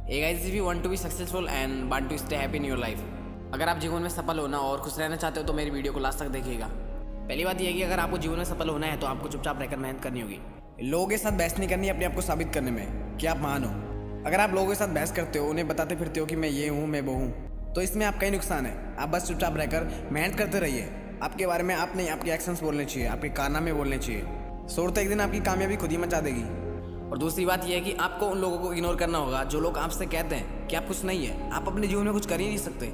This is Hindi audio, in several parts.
Hey guys, if you want to be successful and want to stay happy in your life, अगर आप जीवन में सफल होना और खुश रहना चाहते हो तो मेरी वीडियो को लास्ट तक देखिएगा। पहली बात यह है कि अगर आपको जीवन में सफल होना है तो आपको चुपचाप रहकर मेहनत करनी होगी। लोगों के साथ बहस नहीं करनी अपने आप को साबित करने में कि आप महान हो। अगर आप लोगों के साथ बहस करते हो, उन्हें बताते फिरते हो कि मैं ये हूँ, मैं वो हूँ, तो इसमें आपका ही नुकसान है। आप बस चुपचाप रहकर मेहनत करते रहिए। आपके बारे में आप नहीं, आपके एक्शंस बोलने चाहिए, आपके कारनामे बोलने चाहिए। शोर तो एक दिन आपकी कामयाबी खुद ही मचा देगी। और दूसरी बात यह है कि आपको उन लोगों को इग्नोर करना होगा जो लोग आपसे कहते हैं कि आप कुछ नहीं है, आप अपने जीवन में कुछ कर ही नहीं सकते।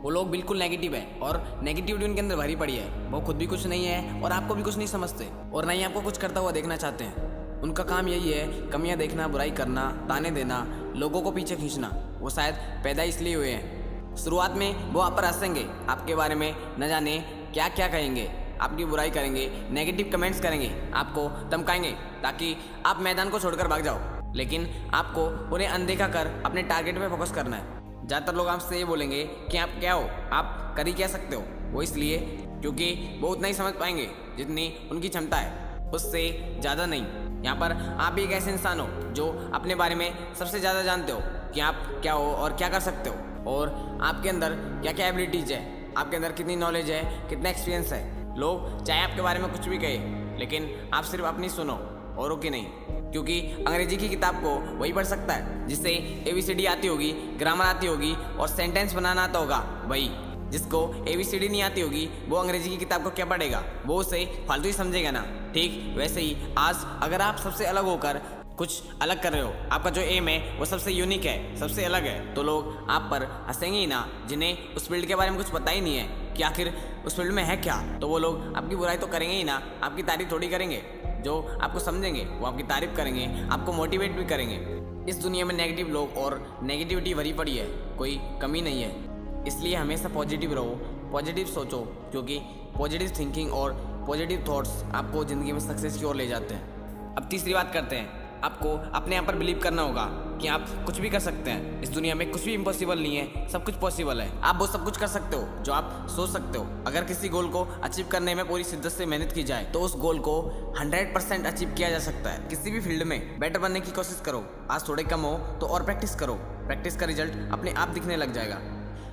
वो लोग बिल्कुल नेगेटिव है और नेगेटिविटी उनके अंदर भरी पड़ी है। वो खुद भी कुछ नहीं है और आपको भी कुछ नहीं समझते और ना ही आपको कुछ करता हुआ देखना चाहते हैं। उनका काम यही है कमियां देखना, बुराई करना, ताने देना, लोगों को पीछे खींचना। वो शायद पैदा इसलिए हुए हैं। शुरुआत में वो आप पर हंसेंगे, आपके बारे में न जाने क्या क्या कहेंगे, आपकी बुराई करेंगे, नेगेटिव कमेंट्स करेंगे, आपको धमकाएंगे ताकि आप मैदान को छोड़कर भाग जाओ। लेकिन आपको उन्हें अनदेखा कर अपने टारगेट पे फोकस करना है। ज़्यादातर लोग आपसे ये बोलेंगे कि आप क्या हो, आप कर ही क्या सकते हो। वो इसलिए क्योंकि वो उतना ही समझ पाएंगे जितनी उनकी क्षमता है, उससे ज़्यादा नहीं। यहाँ पर आप भी एक ऐसे इंसान हो जो अपने बारे में सबसे ज़्यादा जानते हो कि आप क्या हो और क्या कर सकते हो और आपके अंदर क्या क्या एबिलिटीज़ है, आपके अंदर कितनी नॉलेज है, कितना एक्सपीरियंस है। लोग चाहे आपके बारे में कुछ भी कहे, लेकिन आप सिर्फ अपनी सुनो, औरों की नहीं। क्योंकि अंग्रेजी की किताब को वही पढ़ सकता है जिससे ABCD आती होगी, ग्रामर आती होगी और सेंटेंस बनाना आता होगा। वही जिसको ABCD नहीं आती होगी वो अंग्रेजी की किताब को क्या पढ़ेगा, वो उसे फालतू ही समझेगा ना। ठीक वैसे ही आज अगर आप सबसे अलग होकर कुछ अलग कर रहे हो, आपका जो एम है वो सबसे यूनिक है, सबसे अलग है, तो लोग आप पर हंसेंगे ही ना। जिन्हें उस फील्ड के बारे में कुछ पता ही नहीं है कि आखिर उस फील्ड में है क्या, तो वो लोग आपकी बुराई तो करेंगे ही ना, आपकी तारीफ थोड़ी करेंगे। जो आपको समझेंगे वो आपकी तारीफ करेंगे, आपको मोटिवेट भी करेंगे। इस दुनिया में नेगेटिव लोग और नेगेटिविटी भरी पड़ी है, कोई कमी नहीं है। इसलिए हमेशा पॉजिटिव रहो, पॉजिटिव सोचो, क्योंकि पॉजिटिव थिंकिंग और पॉजिटिव थॉट्स आपको ज़िंदगी में सक्सेस की ओर ले जाते हैं। अब तीसरी बात करते हैं। आपको अपने आप पर बिलीव करना होगा कि आप कुछ भी कर सकते हैं। इस दुनिया में कुछ भी इम्पॉसिबल नहीं है, सब कुछ पॉसिबल है। आप वो सब कुछ कर सकते हो जो आप सोच सकते हो। अगर किसी गोल को अचीव करने में पूरी शिद्दत से मेहनत की जाए तो उस गोल को 100% अचीव किया जा सकता है। किसी भी फील्ड में बेटर बनने की कोशिश करो। आज थोड़े कम हो तो और प्रैक्टिस करो, प्रैक्टिस का रिजल्ट अपने आप दिखने लग जाएगा।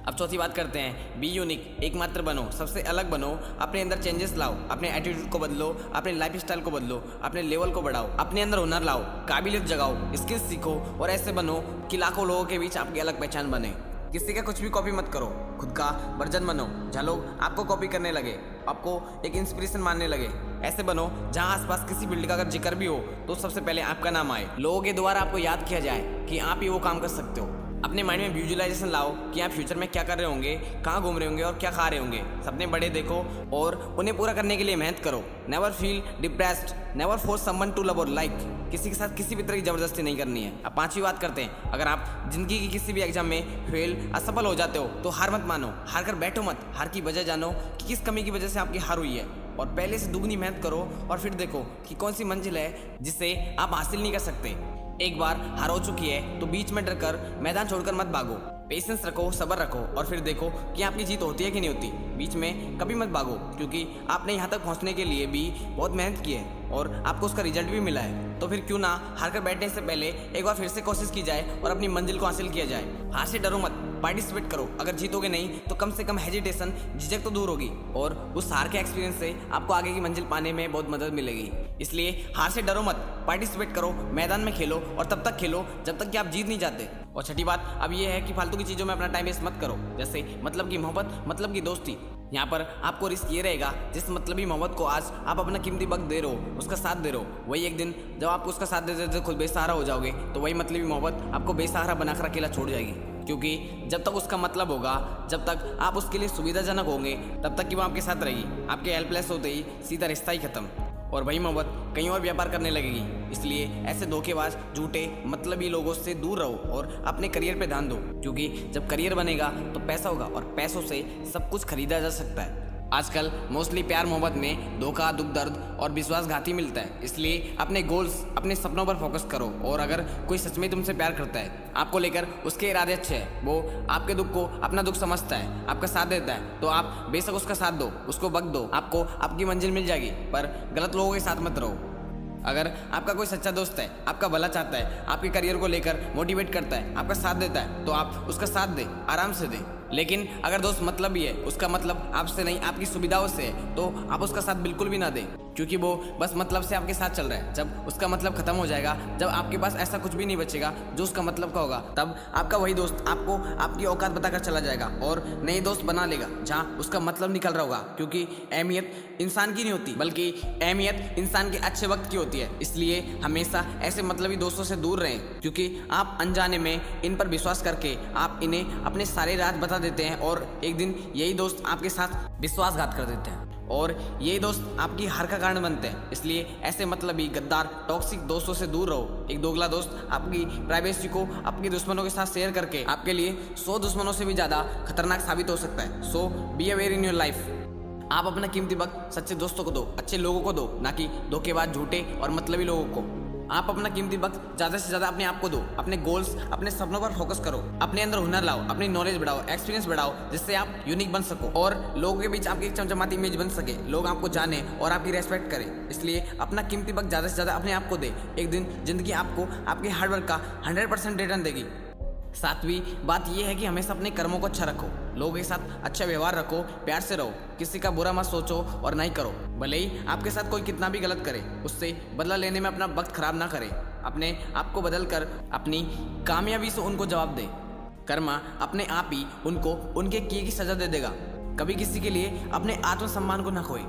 अब चौथी बात करते हैं। बी यूनिक, एकमात्र बनो, सबसे अलग बनो, अपने अंदर चेंजेस लाओ, अपने एटीट्यूड को बदलो, अपने लाइफ स्टाइल को बदलो, अपने लेवल को बढ़ाओ, अपने अंदर हुनर लाओ, काबिलियत जगाओ, स्किल्स सीखो और ऐसे बनो कि लाखों लोगों के बीच आपकी अलग पहचान बने। किसी का कुछ भी कॉपी मत करो, खुद का वर्जन बनो। जहाँ लोग आपको कॉपी करने लगे, आपको एक इंस्पिरेशन मानने लगे, ऐसे बनो जहाँ आसपास किसी फील्ड का अगर जिक्र भी हो तो सबसे पहले आपका नाम आए, लोगों के द्वारा आपको याद किया जाए कि आप ही वो काम कर सकते हो। अपने माइंड में विजुअलाइजेशन लाओ कि आप फ्यूचर में क्या कर रहे होंगे, कहाँ घूम रहे होंगे और क्या खा रहे होंगे। सपने बड़े देखो और उन्हें पूरा करने के लिए मेहनत करो। Never feel depressed, never force someone to love और लाइक। किसी के साथ किसी भी तरह की जबरदस्ती नहीं करनी है। अब पांचवी बात करते हैं। अगर आप जिंदगी की किसी भी एग्जाम में फेल, असफल हो जाते हो तो हार मत मानो, हार कर बैठो मत। हार की वजह जानो कि किस कमी की वजह से आपकी हार हुई है और पहले से दुगनी मेहनत करो और फिर देखो कि कौन सी मंजिल है जिसे आप हासिल नहीं कर सकते। एक बार हार हो चुकी है तो बीच में डरकर मैदान छोड़कर मत भागो। पेशेंस रखो, सब्र रखो और फिर देखो कि आपकी जीत होती है कि नहीं होती। बीच में कभी मत भागो, क्योंकि आपने यहाँ तक पहुँचने के लिए भी बहुत मेहनत की है और आपको उसका रिजल्ट भी मिला है। तो फिर क्यों ना हार कर बैठने से पहले एक बार फिर से कोशिश की जाए और अपनी मंजिल को हासिल किया जाए। हार से डरो मत, पार्टिसिपेट करो। अगर जीतोगे नहीं तो कम से कम हेजिटेशन, झिझक तो दूर होगी और उस हार के एक्सपीरियंस से आपको आगे की मंजिल पाने में बहुत मदद मिलेगी। इसलिए हार से डरो मत, पार्टिसिपेट करो, मैदान में खेलो और तब तक खेलो जब तक कि आप जीत नहीं जाते। और छठी बात अब ये है कि फालतू की चीज़ों में अपना टाइम वेस्ट मत करो, जैसे मतलब की मोहब्बत, मतलब की दोस्ती। यहाँ पर आपको रिस्क ये रहेगा जिस मतलबी मोहब्बत को आज आप अपना कीमती वक्त दे रहे हो, उसका साथ दे रहे हो, वही एक दिन जब आप उसका साथ देते देते खुद बेसहारा हो जाओगे तो वही मतलबी मोहब्बत आपको बेसहारा बनाकर अकेला छोड़ जाएगी। क्योंकि जब तक उसका मतलब होगा, जब तक आप उसके लिए सुविधाजनक होंगे, तब तक कि वो आपके साथ रहेगी। आपके हेल्पलेस होते ही सीधा रिश्ता ही खत्म और वही मोहब्बत कहीं और व्यापार करने लगेगी। इसलिए ऐसे धोखेबाज, झूठे, मतलबी लोगों से दूर रहो और अपने करियर पे ध्यान दो, क्योंकि जब करियर बनेगा तो पैसा होगा और पैसों से सब कुछ खरीदा जा सकता है। आजकल मोस्टली प्यार मोहब्बत में धोखा, दुख दर्द और विश्वासघाती मिलता है। इसलिए अपने गोल्स, अपने सपनों पर फोकस करो और अगर कोई सच में तुमसे प्यार करता है, आपको लेकर उसके इरादे अच्छे हैं, वो आपके दुख को अपना दुख समझता है, आपका साथ देता है, तो आप बेशक उसका साथ दो, उसको वक्त दो, आपको आपकी मंजिल मिल जाएगी। पर गलत लोगों के साथ मत रहो। अगर आपका कोई सच्चा दोस्त है, आपका भला चाहता है, आपके करियर को लेकर मोटिवेट करता है, आपका साथ देता है, तो आप उसका साथ दें, आराम से दें। लेकिन अगर दोस्त मतलबी है, उसका मतलब आपसे नहीं आपकी सुविधाओं से है, तो आप उसका साथ बिल्कुल भी ना दें, क्योंकि वो बस मतलब से आपके साथ चल रहा है। जब उसका मतलब खत्म हो जाएगा, जब आपके पास ऐसा कुछ भी नहीं बचेगा जो उसका मतलब का होगा, तब आपका वही दोस्त आपको आपकी औकात बताकर चला जाएगा और नए दोस्त बना लेगा जहाँ उसका मतलब निकल रहा होगा। क्योंकि अहमियत इंसान की नहीं होती, बल्कि अहमियत इंसान के अच्छे वक्त की होती है। इसलिए हमेशा ऐसे मतलबी दोस्तों से दूर रहें, क्योंकि आप अनजाने में इन पर विश्वास करके आप इन्हें अपने सारे राज बता देते हैं और एक दिन यही दोस्त आपके साथ विश्वासघात कर देते हैं और यही दोस्त आपकी हार का कारण बनते हैं। इसलिए ऐसे मतलबी गद्दार टॉक्सिक दोस्तों से दूर रहो। एक दोगला दोस्त आपकी प्राइवेसी को अपने दुश्मनों के साथ शेयर करके आपके लिए 100 दुश्मनों से भी ज़्यादा खतरनाक साबित हो सकता है। So be aware in your life. आप अपना कीमती वक्त सच्चे दोस्तों को दो, अच्छे लोगों को दो, ना कि धोखेबाज, झूठे और मतलबी लोगों को। आप अपना कीमती वक्त ज़्यादा से ज़्यादा अपने आप को दो, अपने गोल्स, अपने सपनों पर फोकस करो, अपने अंदर हुनर लाओ, अपनी नॉलेज बढ़ाओ, एक्सपीरियंस बढ़ाओ, जिससे आप यूनिक बन सको और लोगों के बीच आपकी एक चमचमाती इमेज बन सके, लोग आपको जाने और आपकी रेस्पेक्ट करें। इसलिए अपना कीमती वक्त ज़्यादा से ज़्यादा अपने आप को दे। एक दिन जिंदगी आपको आपके हार्डवर्क का 100% रिटर्न देगी। सातवीं बात यह है कि हमेशा अपने कर्मों को अच्छा रखो, लोगों के साथ अच्छा व्यवहार रखो, प्यार से रहो, किसी का बुरा मत सोचो और नहीं करो। भले ही आपके साथ कोई कितना भी गलत करे, उससे बदला लेने में अपना वक्त खराब ना करे। अपने आप को बदल कर अपनी कामयाबी से उनको जवाब दे। कर्मा अपने आप ही उनको उनके किए की सजा दे देगा। कभी किसी के लिए अपने आत्मसम्मान को ना खोए।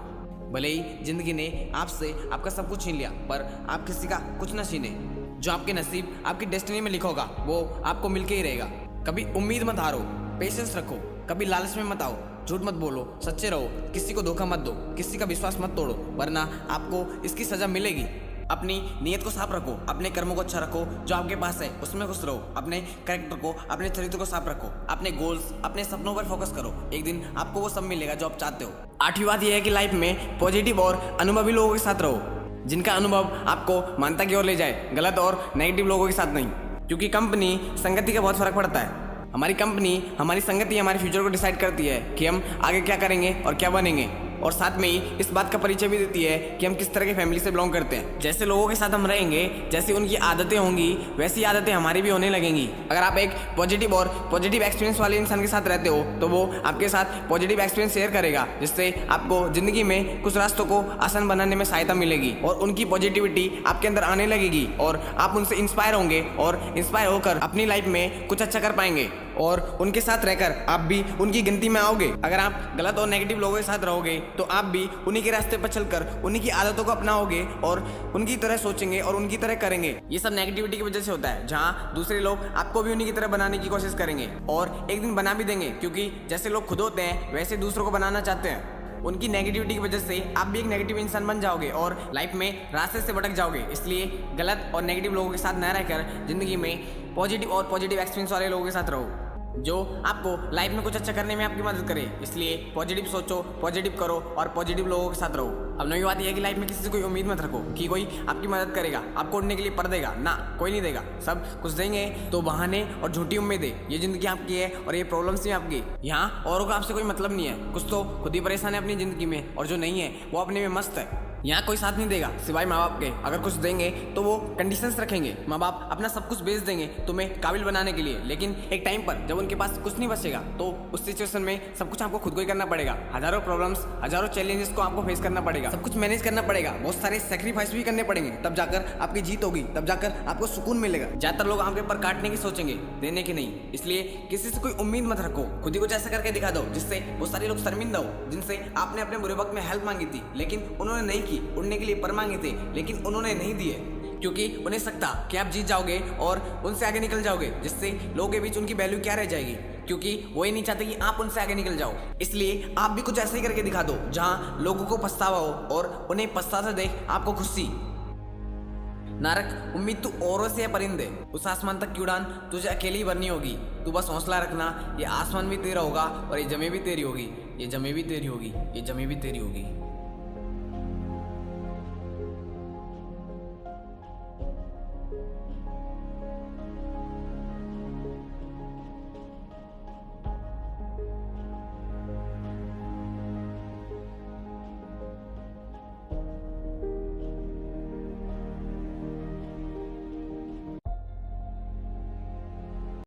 भले ही जिंदगी ने आपसे आपका सब कुछ छीन लिया, पर आप किसी का कुछ ना छीने। जो आपके नसीब, आपकी डेस्टिनी में लिखा होगा, वो आपको मिलके ही रहेगा। कभी उम्मीद मत हारो, पेशेंस रखो, कभी लालच में मत आओ, झूठ मत बोलो, सच्चे रहो, किसी को धोखा मत दो, किसी का विश्वास मत तोड़ो, वरना आपको इसकी सजा मिलेगी। अपनी नीयत को साफ रखो, अपने कर्मों को अच्छा रखो, जो आपके पास है उसमें खुश रहो, अपने कैरेक्टर को, अपने चरित्र को साफ रखो, अपने गोल्स, अपने सपनों पर फोकस करो। एक दिन आपको वो सब मिलेगा जो आप चाहते हो। आठवीं बात यह है कि लाइफ में पॉजिटिव और अनुभवी लोगों के साथ रहो, जिनका अनुभव आपको मानता की ओर ले जाए, गलत और नेगेटिव लोगों के साथ नहीं। क्योंकि कंपनी संगति का बहुत फर्क पड़ता है। हमारी कंपनी, हमारी संगति हमारे फ्यूचर को डिसाइड करती है कि हम आगे क्या करेंगे और क्या बनेंगे, और साथ में ही इस बात का परिचय भी देती है कि हम किस तरह की फैमिली से बिलोंग करते हैं। जैसे लोगों के साथ हम रहेंगे, जैसी उनकी आदतें होंगी, वैसी आदतें हमारी भी होने लगेंगी। अगर आप एक पॉजिटिव और पॉजिटिव एक्सपीरियंस वाले इंसान के साथ रहते हो, तो वो आपके साथ पॉजिटिव एक्सपीरियंस शेयर करेगा, जिससे आपको जिंदगी में कुछ रास्तों को आसान बनाने में सहायता मिलेगी और उनकी पॉजिटिविटी आपके अंदर आने लगेगी और आप उनसे इंस्पायर होंगे और इंस्पायर होकर अपनी लाइफ में कुछ अच्छा कर पाएंगे और उनके साथ रहकर आप भी उनकी गिनती में आओगे। अगर आप गलत और नेगेटिव लोगों के साथ रहोगे, तो आप भी उन्हीं के रास्ते पर चलकर उन्हीं की आदतों को अपनाओगे और उनकी तरह सोचेंगे और उनकी तरह करेंगे। ये सब नेगेटिविटी की वजह से होता है, जहाँ दूसरे लोग आपको भी उन्हीं की तरह बनाने की कोशिश करेंगे और एक दिन बना भी देंगे, क्योंकि जैसे लोग खुद होते हैं वैसे दूसरों को बनाना चाहते हैं। उनकी नेगेटिविटी की वजह से आप भी एक नेगेटिव इंसान बन जाओगे और लाइफ में रास्ते से भटक जाओगे। इसलिए गलत और नेगेटिव लोगों के साथ न रहकर जिंदगी में पॉजिटिव और पॉजिटिव एक्सपीरियंस वाले लोगों के साथ रहो, जो आपको लाइफ में कुछ अच्छा करने में आपकी मदद करे। इसलिए पॉजिटिव सोचो, पॉजिटिव करो और पॉजिटिव लोगों के साथ रहो। अब नई बात यह है कि लाइफ में किसी से कोई उम्मीद मत रखो कि कोई आपकी मदद करेगा, आपको उड़ने के लिए पर देगा। ना, कोई नहीं देगा। सब कुछ देंगे तो बहाने और झूठी उम्मीदें। ये जिंदगी आपकी है और ये प्रॉब्लम्स भी आपकी। यहाँ औरों का आपसे कोई मतलब नहीं है। कुछ तो खुद ही परेशान है अपनी जिंदगी में और जो नहीं है वो अपने में मस्त है। यहाँ कोई साथ नहीं देगा सिवाय माँ बाप के। अगर कुछ देंगे तो वो कंडीशंस रखेंगे। माँ बाप अपना सब कुछ बेच देंगे तुम्हें काबिल बनाने के लिए, लेकिन एक टाइम पर जब उनके पास कुछ नहीं बचेगा तो उस सिचुएशन में सब कुछ आपको खुद को ही करना पड़ेगा। हजारों प्रॉब्लम्स, हजारों चैलेंजेस को आपको फेस करना पड़ेगा, सब कुछ मैनेज करना पड़ेगा, बहुत सारे सेक्रीफाइस भी करने पड़ेंगे। तब जाकर आपकी जीत होगी, तब जाकर आपको सुकून मिलेगा। ज्यादातर लोग आपके ऊपर काटने की सोचेंगे, देने की नहीं। इसलिए किसी से कोई उम्मीद मत रखो, खुद ही कुछ ऐसा करके दिखा दो जिससे बहुत सारे लोग शर्मिंदा हो, जिनसे आपने अपने बुरे वक्त में हेल्प मांगी थी लेकिन उन्होंने नहीं की, उड़ने के लिए पर मांगे थे लेकिन उन्होंने नहीं दिए, क्योंकि उन्हें सकता कि आप जीत जाओगे और उनसे आगे निकल जाओगे, जिससे लोगों के बीच उनकी वैल्यू क्या रह जाएगी, क्योंकि वो ही नहीं चाहते कि आप उनसे आगे निकल जाओ। इसलिए आप भी कुछ ऐसा ही करके दिखा दो जहां लोगों को पछतावा हो और उन्हें पछताते देख आपको खुशी ना रख उम्मीद तू औरों से है परिंदे, उस आसमान तक की उड़ान तुझे अकेली ही भरनी होगी। तू बस हौसला रखना, ये आसमान भी तेरा होगा और ये जमी भी तेरी होगी, ये जमी भी तेरी होगी, ये जमी भी तेरी होगी।